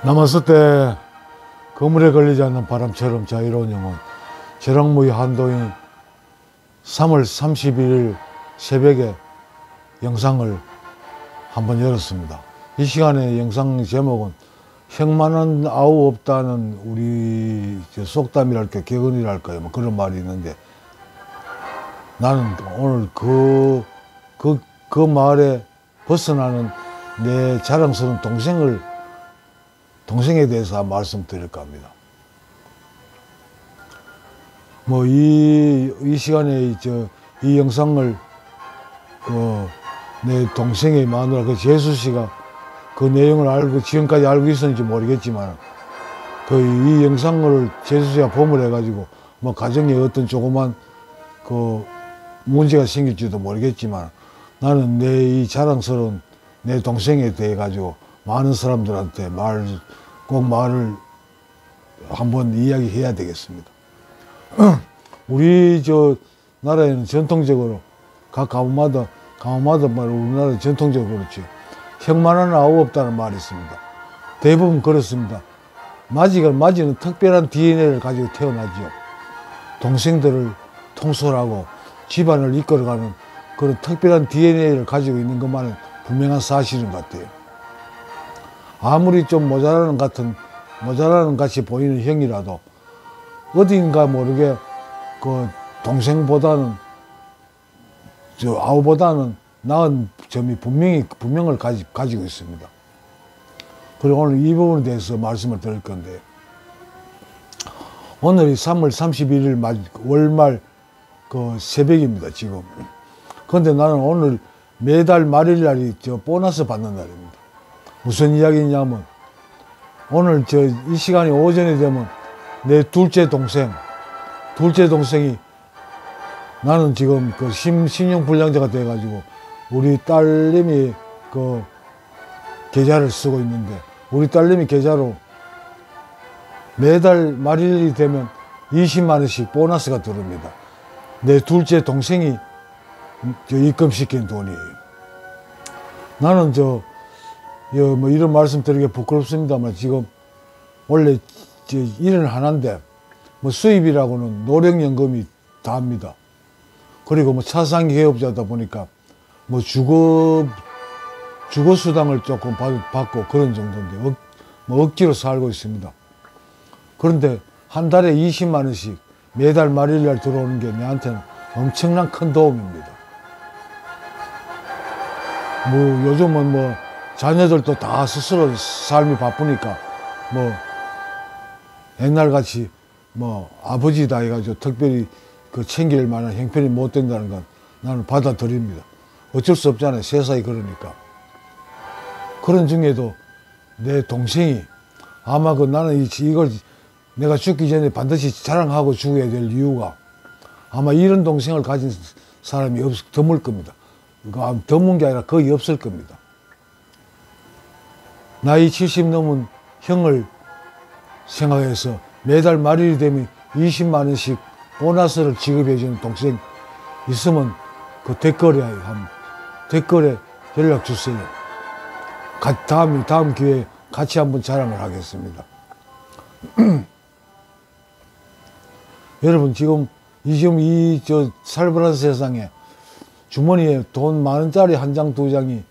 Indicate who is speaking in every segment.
Speaker 1: 남았을 때 그물에 걸리지 않는 바람처럼 자유로운 영혼 재롱무의 한도인 3월 31일 새벽에 영상을 한번 열었습니다. 이 시간에 영상 제목은 형만은 아우 없다는 우리 속담이랄까 격언이랄까요, 뭐 그런 말이 있는데, 나는 오늘 그 말에 벗어나는 내 자랑스러운 동생에 대해서 말씀드릴까 합니다. 뭐 이 시간에 이 영상을 내 동생의 마누라 재수 씨가 그 내용을 알고 지금까지 알고 있었는지 모르겠지만 이 영상을 재수 씨가 보물 해가지고 뭐 가정에 어떤 조그만 문제가 생길지도 모르겠지만, 나는 내 이 자랑스러운 내 동생에 대해 가지고 많은 사람들한테 꼭 말을 한번 이야기해야 되겠습니다. 우리 나라에는 전통적으로 각 가문마다 우리나라 전통적으로 그렇지, 형만은 아우 없다는 말이 있습니다. 대부분 그렇습니다. 마지는 특별한 DNA를 가지고 태어나지요. 동생들을 통솔하고 집안을 이끌어가는 그런 특별한 DNA를 가지고 있는 것만은 분명한 사실인 것 같아요. 아무리 좀 모자라는 같이 보이는 형이라도 어딘가 모르게 동생보다는 아우보다는 나은 점이 분명을 가지고 있습니다. 그리고 오늘 이 부분에 대해서 말씀을 드릴 건데, 오늘이 3월 31일 월말 새벽입니다, 지금. 그런데 나는 오늘 매달 말일날이 보너스 받는 날입니다. 무슨 이야기냐면, 오늘 이 시간이 오전에 되면 내 둘째 동생이, 나는 지금 신용불량자가 돼가지고 우리 딸님이 계좌를 쓰고 있는데, 우리 딸님이 계좌로 매달 말일이 되면 20만 원씩 보너스가 들어옵니다. 내 둘째 동생이 입금시킨 돈이에요. 나는 뭐 이런 말씀 드리기 부끄럽습니다만, 지금 원래 일은 하나인데 뭐 수입이라고는 노령연금이 다 합니다. 그리고 뭐 차상위 개업자다 보니까 뭐 주거수당을 조금 받고 그런 정도인데 뭐 억지로 살고 있습니다. 그런데 한 달에 20만 원씩 매달 말일날 들어오는 게 내한테는 엄청난 큰 도움입니다. 뭐 요즘은 뭐 자녀들도 다 스스로 삶이 바쁘니까 뭐 옛날같이 뭐 아버지다 해가지고 특별히 챙길 만한 형편이 못 된다는 건 나는 받아들입니다. 어쩔 수 없잖아요, 세상이 그러니까. 그런 중에도 내 동생이 아마 나는 이걸 내가 죽기 전에 반드시 자랑하고 죽어야 될 이유가, 아마 이런 동생을 가진 사람이 드물 겁니다. 드문 게 아니라 거의 없을 겁니다. 나이 70 넘은 형을 생각해서 매달 말일이 되면 20만 원씩 보너스를 지급해주는 동생 있으면 댓글에 연락 주세요. 다음 기회에 같이 한번 자랑을 하겠습니다. 여러분, 지금 이 살벌한 세상에 주머니에 돈 10,000원짜리 한 장, 두 장이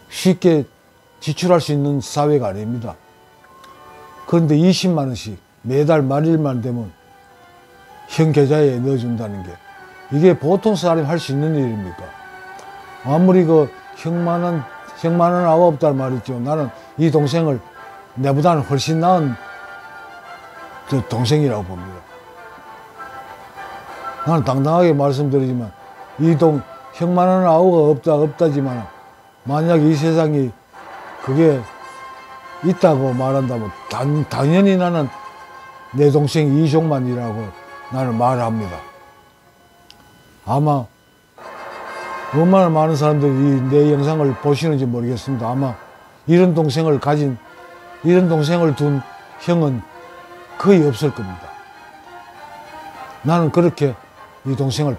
Speaker 1: 쉽게 지출할 수 있는 사회가 아닙니다. 그런데 20만 원씩 매달 말일만 되면 형 계좌에 넣어준다는 게, 이게 보통 사람이 할 수 있는 일입니까? 아무리 형만은 아우 없다는 말이 있죠. 나는 이 동생을 내보다는 훨씬 나은 동생이라고 봅니다. 나는 당당하게 말씀드리지만, 형만은 아우가 없다지만, 만약 이 세상이 그게 있다고 말한다면 당연히 나는 내 동생 이종만이라고 나는 말합니다. 아마 얼마나 많은 사람들이 내 영상을 보시는지 모르겠습니다. 아마 이런 동생을 둔 형은 거의 없을 겁니다. 나는 그렇게 이 동생을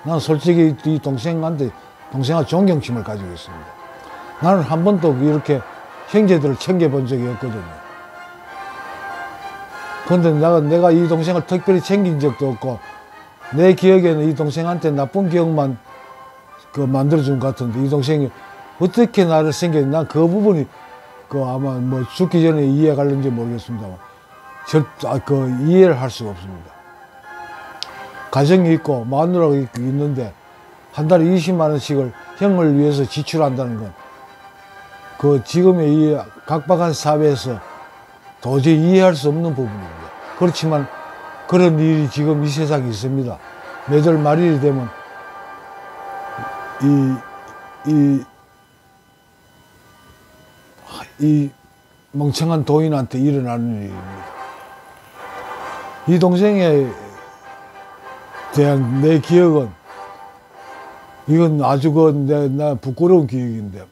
Speaker 1: 나는 솔직히 이 동생한테 존경심을 가지고 있습니다. 나는 한 번도 이렇게 형제들을 챙겨본 적이 없거든요. 근데 내가 이 동생을 특별히 챙긴 적도 없고, 내 기억에는 이 동생한테 나쁜 기억만 만들어준 것 같은데, 이 동생이 어떻게 나를 생겼는지, 난 그 부분이 아마 뭐 죽기 전에 이해가는지 모르겠습니다만, 이해를 할 수가 없습니다. 가정이 있고, 마누라가 있는데, 한 달에 20만 원씩을 형을 위해서 지출한다는 건, 지금의 이 각박한 사회에서 도저히 이해할 수 없는 부분입니다. 그렇지만, 그런 일이 지금 이 세상에 있습니다. 매달 말일이 되면, 이 멍청한 도인한테 일어나는 일입니다. 이 동생에 대한 내 기억은, 이건 아주 나 부끄러운 기억인데,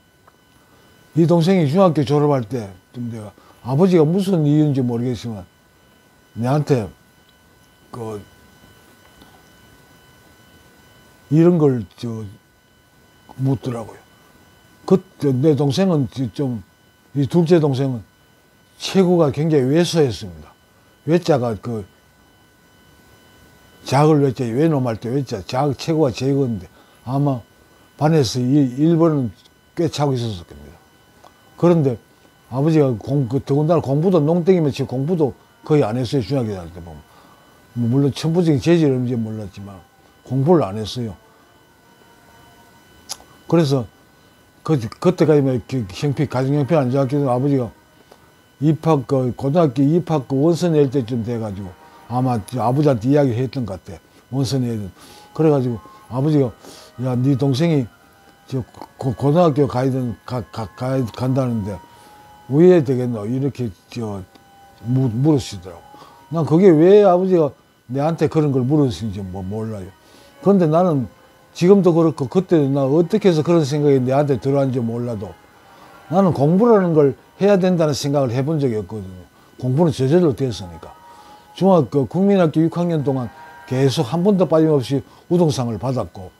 Speaker 1: 이 동생이 중학교 졸업할 때, 내가 아버지가 무슨 이유인지 모르겠지만, 내한테, 이런 걸, 묻더라고요. 내 동생은 이 둘째 동생은 체구가 굉장히 왜소했습니다. 외자가 작을 외자, 외놈할 때 외자, 체구가 제거인데, 아마 반에서 1번은 꽤 차고 있었을 겁니다. 그런데 아버지가 더군다나 공부도 농땡이면 지금 공부도 거의 안 했어요. 중학교 다닐 때 보면. 물론 천부적인 재질이 없는지 몰랐지만 공부를 안 했어요. 그래서 그때까지 형편, 가정형편 안 좋았기도 아버지가 고등학교 입학 원서 낼 때쯤 돼가지고 아마 아버지한테 이야기를 했던 것 같아. 원서 내야 돼. 그래가지고 아버지가 야, 네 동생이 고등학교 간다는데 왜 되겠노? 이렇게 물으시더라고. 난 그게 왜 아버지가 내한테 그런 걸 물으시는지 몰라요. 그런데 나는 지금도 그렇고 그때도 나 어떻게 해서 그런 생각이 내한테 들어왔는지 몰라도 나는 공부라는 걸 해야 된다는 생각을 해본 적이 없거든요. 공부는 저절로 됐으니까. 국민학교 6학년 동안 계속 한 번도 빠짐없이 우등상을 받았고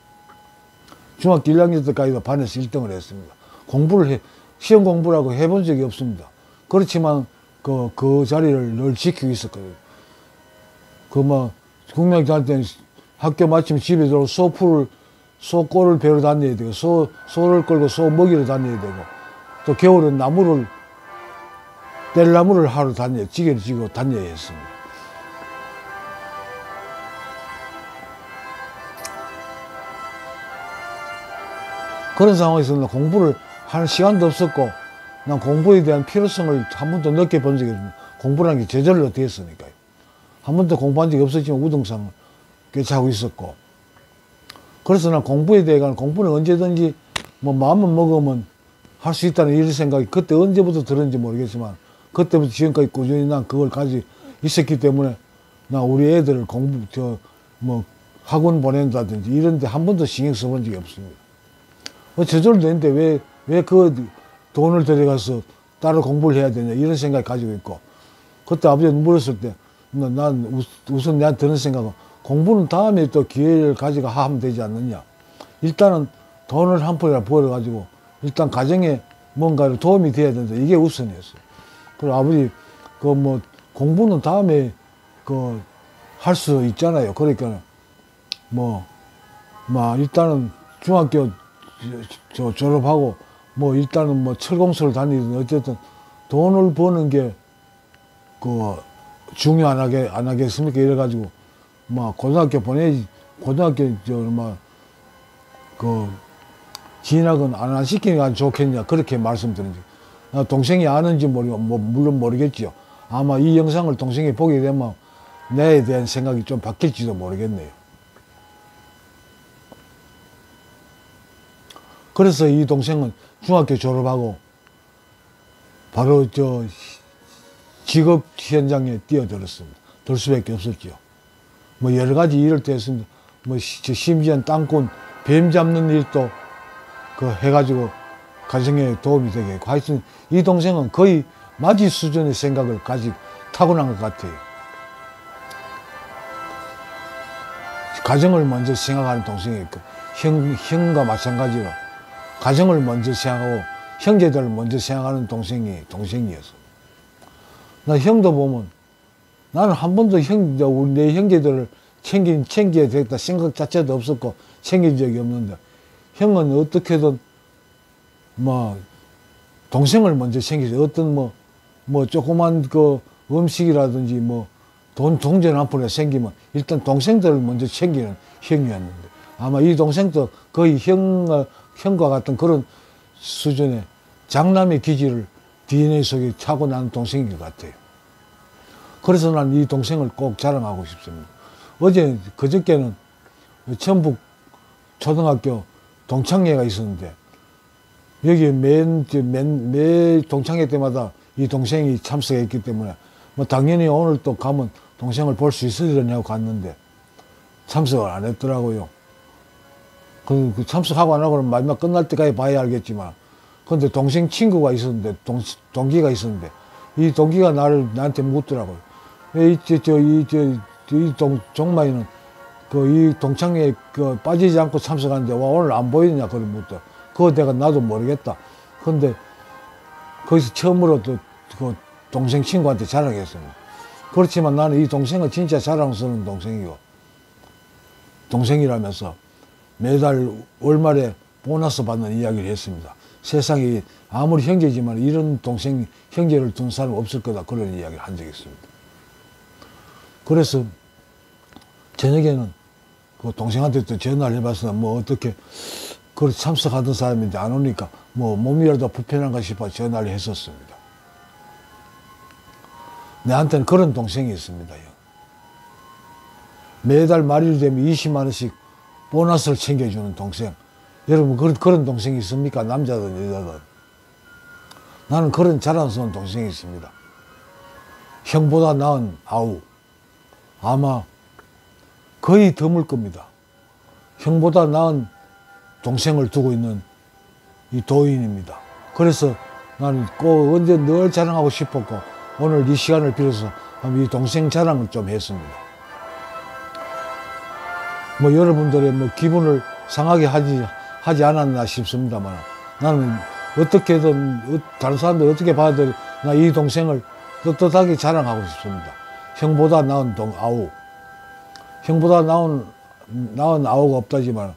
Speaker 1: 중학교 1학년 때까지도 반에서 1등을 했습니다. 시험 공부라고 해본 적이 없습니다. 그렇지만 그 자리를 늘 지키고 있었거든요. 국민학교 다닐 때는 학교 마치면 집에 들어오고 소꼴을 배러 다녀야 되고, 소를 끌고 소 먹이러 다녀야 되고, 또 겨울은 뗄나무를 하러 지게를 지고 다녀야 했습니다. 그런 상황에서는 공부를 할 시간도 없었고, 난 공부에 대한 필요성을 한 번도 느껴본 적이 없습니다. 공부라는 게 저절로 됐으니까요. 한 번도 공부한 적이 없었지만 우등상을 꿰차고 있었고. 그래서 난 공부에 대해 공부는 언제든지 마음만 먹으면 할 수 있다는 이런 생각이 그때 언제부터 들었는지 모르겠지만 그때부터 지금까지 꾸준히 난 그걸 가지고 있었기 때문에 나 우리 애들을 학원 보낸다든지 이런 데 한 번도 신경 써본 적이 없습니다. 저절로 되는데 왜 돈을 들여가서 따로 공부를 해야 되냐 이런 생각을 가지고 있고 그때 아버지가 물었을 때 난 우선 내한테 드는 생각은 공부는 다음에 또 기회를 가지고 하면 되지 않느냐. 일단은 돈을 한 푼이나 벌어가지고 일단 가정에 뭔가를 도움이 돼야 된다. 이게 우선이었어요. 그리고 아버지 공부는 다음에 할 수 있잖아요. 그러니까 일단은 중학교 졸업하고 일단은 철공소를 다니든 어쨌든 돈을 버는 게 중요 안 하겠습니까? 이래가지고 고등학교 보내야지. 고등학교 진학은 안 시키니까 좋겠냐 그렇게 말씀드린 적. 동생이 아는지 물론 모르겠지요. 아마 이 영상을 동생이 보게 되면 나에 대한 생각이 좀 바뀔지도 모르겠네요. 그래서 이 동생은 중학교 졸업하고 바로 직업 현장에 뛰어들었습니다. 들 수밖에 없었죠. 여러 가지 일을 했습니다. 심지어는 땅꾼, 뱀 잡는 일도 해가지고 가정에 도움이 되게 했고 하여튼 이 동생은 거의 마지 수준의 생각을 가지고 타고난 것 같아요. 가정을 먼저 생각하는 동생이 있고 형과 마찬가지로 가정을 먼저 생각하고 형제들을 먼저 생각하는 동생이었어. 나 형도 보면 나는 한 번도 내 형제들을 챙겨야 되겠다 생각 자체도 없었고 챙긴 적이 없는데 형은 어떻게든 뭐 동생을 먼저 챙기지. 어떤 뭐 조그만 그 음식이라든지 뭐 동전 한 푼에 생기면 일단 동생들을 먼저 챙기는 형이었는데 아마 이 동생도 거의 형과 같은 그런 수준의 장남의 기질을 DNA 속에 타고난 동생인 것 같아요. 그래서 난 이 동생을 꼭 자랑하고 싶습니다. 그저께는 전북 초등학교 동창회가 있었는데 여기 매 동창회 때마다 이 동생이 참석했기 때문에 뭐 당연히 오늘 또 가면 동생을 볼 수 있으려냐고 갔는데 참석을 안 했더라고요. 그 참석하고 안 하고는 마지막 끝날 때까지 봐야 알겠지만 근데 동생 친구가 있었는데 동기가 있었는데 이 동기가 나한테 묻더라고요. 종마이는 이 동창회에 빠지지 않고 참석하는데 와 오늘 안 보이느냐 그걸 묻더. 그거 내가 나도 모르겠다. 근데 거기서 처음으로 또 그 동생 친구한테 자랑했습니다. 그렇지만 나는 이 동생은 진짜 자랑스러운 동생이라면서 매달 월말에 보너스 받는 이야기를 했습니다. 세상에 아무리 형제지만 이런 형제를 둔 사람 없을 거다. 그런 이야기를 한 적이 있습니다. 그래서 저녁에는 그 동생한테 또 전화를 해봤으나 뭐 어떻게 그 참석하던 사람인데 안 오니까 뭐 몸이라도 불편한가 싶어 전화를 했었습니다. 내한테는 그런 동생이 있습니다. 매달 말일 되면 20만 원씩 보너스를 챙겨주는 동생. 여러분 그런 동생이 있습니까? 남자든 여자든. 나는 그런 자랑스러운 동생이 있습니다. 형보다 나은 아우. 아마 거의 드물 겁니다. 형보다 나은 동생을 두고 있는 이 도인입니다. 그래서 나는 꼭 언제 늘 자랑하고 싶었고 오늘 이 시간을 빌어서 이 동생 자랑을 좀 했습니다. 뭐 여러분들의 뭐 기분을 상하게 하지 않았나 싶습니다만 나는 어떻게든 다른 사람들 어떻게 봐도 나 이 동생을 떳떳하게 자랑하고 싶습니다. 형보다 나은 아우. 형보다 나은 아우가 없다지만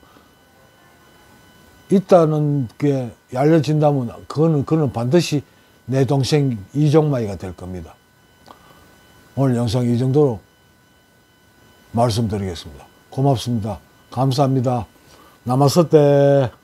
Speaker 1: 있다는 게 알려진다면 그는 반드시 내 동생 이종마이가 될 겁니다. 오늘 영상 이 정도로 말씀드리겠습니다. 고맙습니다. 감사합니다. 나마스테.